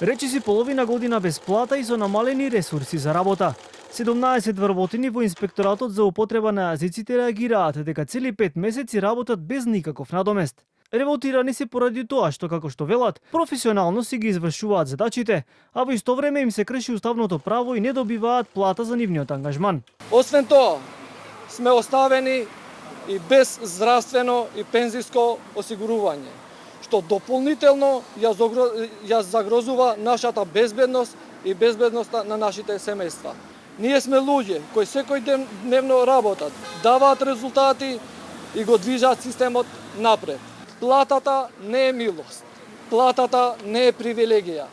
Речиси половина година без плата и со намалени ресурси за работа. 17 вработени во инспекторатот за употреба на јазиците реагираат дека цели 5 месеци работат без никаков надомест. Револтирани се поради тоа што, како што велат, професионално си ги извршуваат задачите, а во исто време им се крши уставното право и не добиваат плата за нивниот ангажман. Освен тоа, сме оставени и без здравствено и пензиско осигурување, што дополнително ја загрозува нашата безбедност и безбедноста на нашите семејства. Ние сме луѓе кои секој ден дневно работат, даваат резултати и го движат системот напред. Платата не е милост, платата не е привилегија,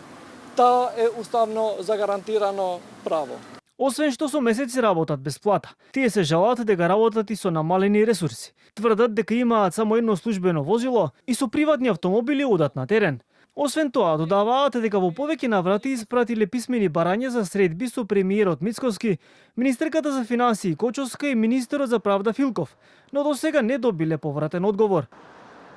таа е уставно загарантирано право. Освен што со месеци работат без плата, тие се жалат дека работат и со намалени ресурси. Тврдат дека имаат само едно службено возило и со приватни автомобили одат на терен. Освен тоа, додаваат дека во повеќе наврати испратиле писмени барања за средби со премиерот Мицкоски, министерката за финансии Кочовска и министерот за правда Филков, но до сега не добиле повратен одговор.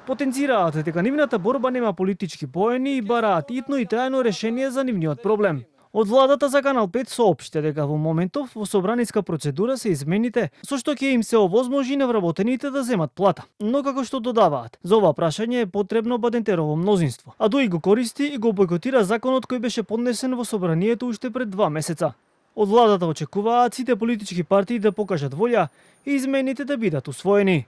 Потенцираат дека нивната борба нема политички поени и бараат итно и трајно решение за нивниот проблем. Од владата за Канал 5 соопшти дека во моментов во собраниска процедура се измените со што ќе им се овозможи на вработените да земат плата. Но како што додаваат, за ова прашање е потребно бадентерово мнозинство, а ДОИ го користи и го бойкотира законот кој беше поднесен во собранието уште пред 2 месеца. Од владата очекуваат сите политички партии да покажат волја и измените да бидат усвоени.